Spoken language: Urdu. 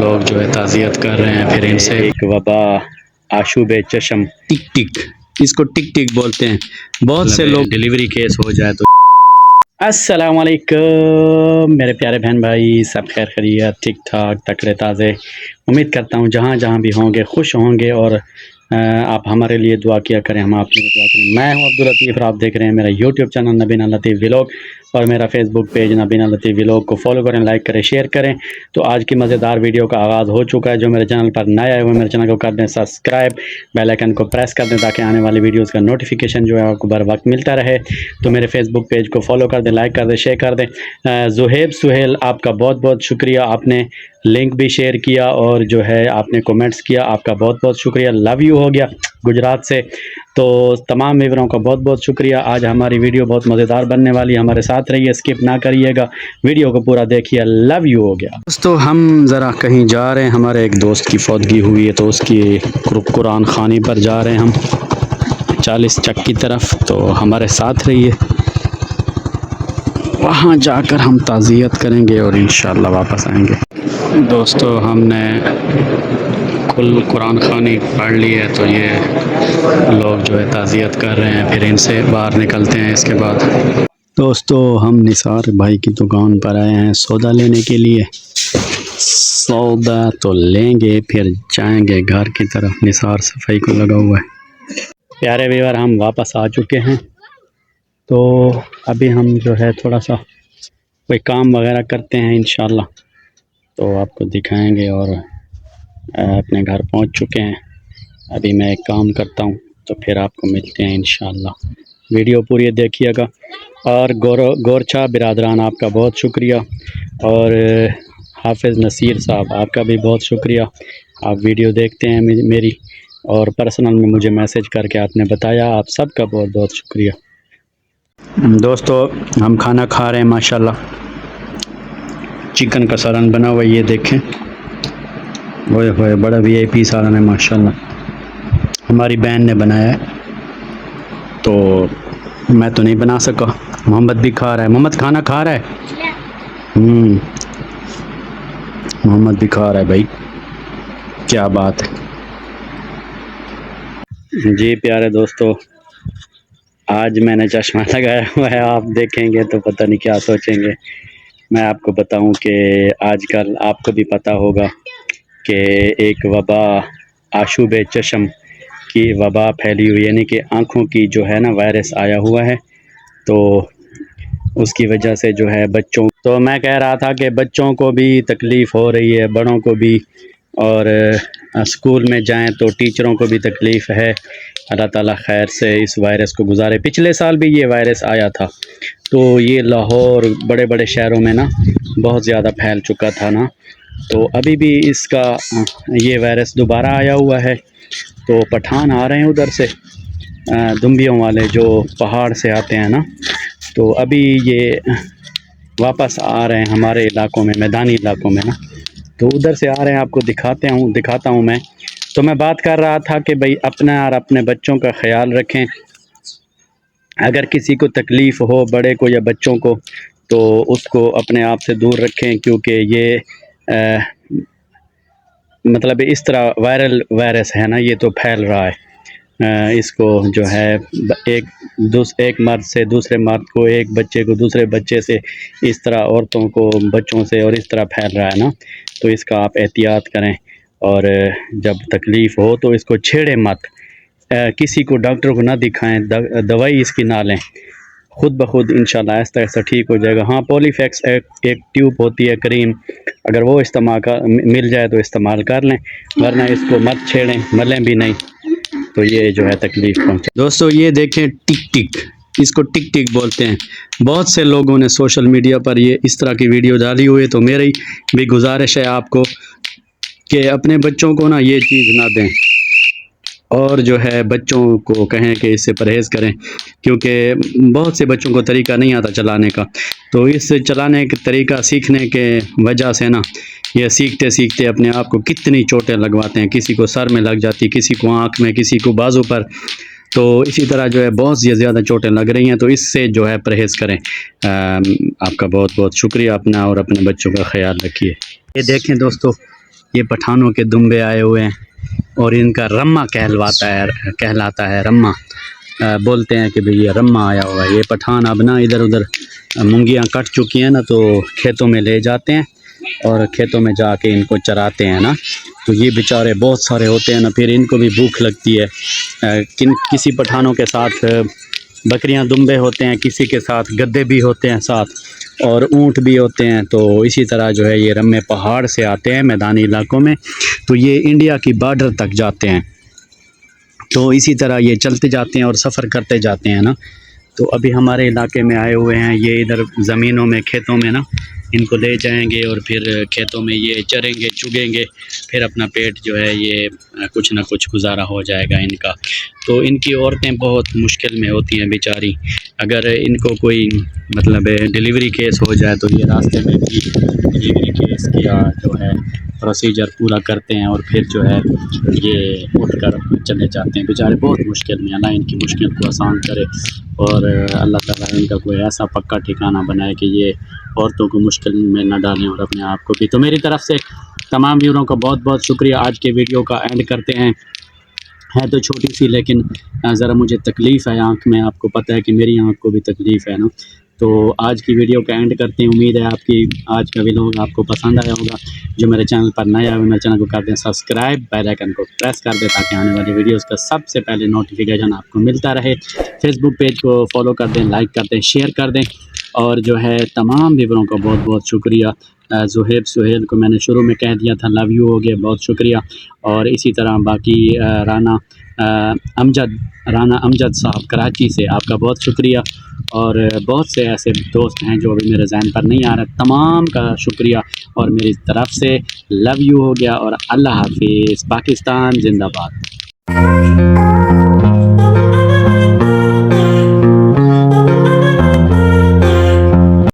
لوگ جو ہے تعزیت کر رہے ہیں، پھر ان سے ایک وبا آشوب چشم ٹک ٹک، اس کو ٹک ٹک بولتے ہیں، بہت سے لوگ ڈیلیوری کیس ہو جائے تو۔ السلام علیکم میرے پیارے بہن بھائی، سب خیر خیریت، ٹھیک ٹھاک، تکڑے تازے؟ امید کرتا ہوں جہاں جہاں بھی ہوں گے خوش ہوں گے، اور آپ ہمارے لیے دعا کیا کریں، ہم آپ کے لیے دعا کریں۔ میں ہوں عبداللطیف اور آپ دیکھ رہے ہیں میرا یوٹیوب چینل نبینا لطیف ولاگ، اور میرا فیس بک پیج نبینا لطیف ولاگ کو فالو کریں، لائک کریں، شیئر کریں۔ تو آج کی مزیدار ویڈیو کا آغاز ہو چکا ہے۔ جو میرے چینل پر نئے آئے ہوئے میرے چینل کو کر دیں سبسکرائب، بیل آئیکن کو پریس کر دیں تاکہ آنے والی ویڈیوز کا نوٹیفیکیشن جو ہے آپ کو بر وقت ملتا رہے۔ تو میرے فیس بک پیج کو فالو کر دیں، لائک کر دیں، شیئر کر دیں۔ زہیب سہیل، آپ کا بہت بہت شکریہ، آپ نے لنک بھی شیئر کیا اور جو ہے آپ نے کومنٹس کیا، آپ کا بہت بہت شکریہ۔ لو یو ہو گیا گجرات سے، تو تمام ویوروں کا بہت بہت شکریہ۔ آج ہماری ویڈیو بہت مزیدار بننے والی ہے، ہمارے ساتھ رہیے، اسکپ نہ کریے گا، ویڈیو کو پورا دیکھیے۔ لو یو ہو گیا دوستو۔ ہم ذرا کہیں جا رہے ہیں، ہمارے ایک دوست کی فوتگی ہوئی ہے تو اس کی قرآن خوانی پر جا رہے ہیں ہم 40 چک کی طرف، تو ہمارے ساتھ رہیے، وہاں جا کر ہم تعزیت کریں گے اور انشاءاللہ واپس آئیں گے۔ دوستو ہم نے کل قرآن خوانی پڑھ لی ہے، تو یہ لوگ جو ہے تعزیت کر رہے ہیں، پھر ان سے باہر نکلتے ہیں۔ اس کے بعد دوستو ہم نثار بھائی کی دکان پر آئے ہیں سودا لینے کے لیے، سودا تو لیں گے پھر جائیں گے گھر کی طرف۔ نثار صفائی کو لگا ہوا ہے۔ پیارے ویور، ہم واپس آ چکے ہیں، تو ابھی ہم جو ہے تھوڑا سا کوئی کام وغیرہ کرتے ہیں انشاءاللہ، تو آپ کو دکھائیں گے، اور اپنے گھر پہنچ چکے ہیں۔ ابھی میں ایک کام کرتا ہوں تو پھر آپ کو ملتے ہیں انشاءاللہ۔ ویڈیو پوری دیکھیے گا، اور گورچا برادران آپ کا بہت شکریہ، اور حافظ نصیر صاحب آپ کا بھی بہت شکریہ۔ آپ ویڈیو دیکھتے ہیں میری، اور پرسنل میں مجھے میسج کر کے آپ نے بتایا، آپ سب کا بہت بہت شکریہ۔ دوستو ہم کھانا کھا رہے ہیں، ماشاءاللہ چکن کا سالن بنا ہوا ہے، یہ دیکھیں، ہوئے ہوئے بڑا وی آئی پی سالن ہے ماشاءاللہ، ہماری بہن نے بنایا ہے، تو میں تو نہیں بنا سکا۔ محمد بھی کھا رہا ہے، محمد کھانا کھا رہا ہے، محمد بھی کھا رہا ہے بھائی، کیا بات ہے۔ جی پیارے دوستو، آج میں نے چشمہ لگایا ہوا ہے، آپ دیکھیں گے تو پتہ نہیں کیا سوچیں گے۔ میں آپ کو بتاؤں کہ آج کل آپ کو بھی پتہ ہوگا کہ ایک وبا آشوب چشم کی وبا پھیلی ہوئی، یعنی کہ آنکھوں کی جو ہے نا وائرس آیا ہوا ہے، تو اس کی وجہ سے جو ہے بچوں، تو میں کہہ رہا تھا کہ بچوں کو بھی تکلیف ہو رہی ہے، بڑوں کو بھی، اور اسکول میں جائیں تو ٹیچروں کو بھی تکلیف ہے۔ اللہ تعالیٰ خیر سے اس وائرس کو گزارے۔ پچھلے سال بھی یہ وائرس آیا تھا، تو یہ لاہور بڑے بڑے شہروں میں نا بہت زیادہ پھیل چکا تھا نا، تو ابھی بھی اس کا یہ وائرس دوبارہ آیا ہوا ہے۔ تو پٹھان آ رہے ہیں ادھر سے، دمبیوں والے جو پہاڑ سے آتے ہیں نا، تو ابھی یہ واپس آ رہے ہیں ہمارے علاقوں میں، میدانی علاقوں میں نا، تو ادھر سے آ رہے ہیں، آپ کو دکھاتا ہوں میں۔ تو میں بات کر رہا تھا کہ بھئی اپنا اور اپنے بچوں کا خیال رکھیں، اگر کسی کو تکلیف ہو، بڑے کو یا بچوں کو، تو اس کو اپنے آپ سے دور رکھیں، کیونکہ یہ مطلب اس طرح وائرل وائرس ہے نا، یہ تو پھیل رہا ہے۔ اس کو جو ہے ایک مرد سے دوسرے مرد کو، ایک بچے کو دوسرے بچے سے، اس طرح عورتوں کو بچوں سے، اور اس طرح پھیل رہا ہے نا، تو اس کا آپ احتیاط کریں، اور جب تکلیف ہو تو اس کو چھیڑے مت، کسی کو ڈاکٹر کو نہ دکھائیں، دوائی اس کی نہ لیں، خود بخود انشاءاللہ آہستہ آہستہ ٹھیک ہو جائے گا۔ ہاں پولی فیکس ایک ٹیوب ہوتی ہے کریم، اگر وہ استعمال مل جائے تو استعمال کر لیں، ورنہ اس کو مت چھیڑیں، ملیں بھی نہیں، تو یہ جو ہے تکلیف پہنچے۔ دوستو یہ دیکھیں ٹک ٹک، اس کو ٹک ٹک بولتے ہیں، بہت سے لوگوں نے سوشل میڈیا پر یہ اس طرح کی ویڈیو ڈالی ہوئی ہے، تو میری بھی گزارش ہے آپ کو کہ اپنے بچوں کو نا یہ چیز نہ دیں، اور جو ہے بچوں کو کہیں کہ اس سے پرہیز کریں، کیونکہ بہت سے بچوں کو طریقہ نہیں آتا چلانے کا، تو اس چلانے کا طریقہ سیکھنے کے وجہ سے نا یہ سیکھتے سیکھتے اپنے آپ کو کتنی چوٹیں لگواتے ہیں، کسی کو سر میں لگ جاتی، کسی کو آنکھ میں، کسی کو بازو پر، تو اسی طرح جو ہے بہت زیادہ چوٹیں لگ رہی ہیں، تو اس سے جو ہے پرہیز کریں۔ آپ کا بہت بہت شکریہ، اپنا اور اپنے بچوں کا خیال رکھیے۔ یہ دیکھیں دوستو، یہ پٹھانوں کے دمبے آئے ہوئے ہیں اور ان کا رما کہلاتا ہے رما، بولتے ہیں کہ بھئی یہ رما آیا ہوا ہے۔ یہ پٹھان اب نا ادھر ادھر مونگیاں کٹ چکی ہیں نا تو کھیتوں میں لے جاتے ہیں اور کھیتوں میں جا کے ان کو چراتے ہیں نا، تو یہ بیچارے بہت سارے ہوتے ہیں نا، پھر ان کو بھی بھوک لگتی ہے۔ کسی پٹھانوں کے ساتھ بکریاں دمبے ہوتے ہیں، کسی کے ساتھ گدے بھی ہوتے ہیں ساتھ، اور اونٹ بھی ہوتے ہیں۔ تو اسی طرح جو ہے یہ رمے پہاڑ سے آتے ہیں میدانی علاقوں میں، تو یہ انڈیا کی بارڈر تک جاتے ہیں، تو اسی طرح یہ چلتے جاتے ہیں اور سفر کرتے جاتے ہیں نا۔ تو ابھی ہمارے علاقے میں آئے ہوئے ہیں، یہ ادھر زمینوں میں کھیتوں میں نا ان کو لے جائیں گے اور پھر کھیتوں میں یہ چریں گے چگیں گے، پھر اپنا پیٹ جو ہے یہ کچھ نہ کچھ گزارا ہو جائے گا ان کا۔ تو ان کی عورتیں بہت مشکل میں ہوتی ہیں بیچاری، اگر ان کو کوئی مطلب ڈیلیوری کیس ہو جائے تو یہ راستے میں بھی ڈیلیوری کیس کیا جو ہے پروسیجر پورا کرتے ہیں اور پھر جو ہے یہ اٹھ کر چلے جاتے ہیں بیچارے بہت مشکل میں۔ اللہ ان کی مشکل کو آسان کرے اور اللہ تعالیٰ ان کا کوئی ایسا پکا ٹھکانہ بنائے کہ یہ عورتوں کو مشکل میں نہ ڈالیں اور اپنے آپ کو بھی۔ تو میری طرف سے تمام ویوروں کا بہت بہت شکریہ۔ آج کے ویڈیو کا اینڈ کرتے ہیں، ہے تو چھوٹی سی لیکن ذرا مجھے تکلیف ہے آنکھ میں، آپ کو پتہ ہے کہ میری آنکھ کو بھی تکلیف ہے نا، تو آج کی ویڈیو کا اینڈ کرتے ہیں۔ امید ہے آپ کی آج کا ویڈیو آپ کو پسند آیا ہوگا۔ جو میرے چینل پر نیا ہے میرے چینل کو کر دیں سبسکرائب، بیل آئیکن کو پریس کر دیں تاکہ آنے والی ویڈیوز کا سب سے پہلے نوٹیفیکیشن آپ کو ملتا رہے۔ فیس بک پیج کو فالو کر دیں، لائک کر دیں، شیئر کر دیں، اور جو ہے تمام ویوروں کا بہت بہت شکریہ۔ زہیب سہیل کو میں نے شروع میں کہہ دیا تھا لو یو ہو گیا، بہت شکریہ۔ اور اسی طرح باقی رانا امجد صاحب کراچی سے، آپ کا بہت شکریہ۔ اور بہت سے ایسے دوست ہیں جو ابھی میرے ذہن پر نہیں آ رہے، تمام کا شکریہ اور میری طرف سے لو یو ہو گیا، اور اللہ حافظ۔ پاکستان زندہ باد۔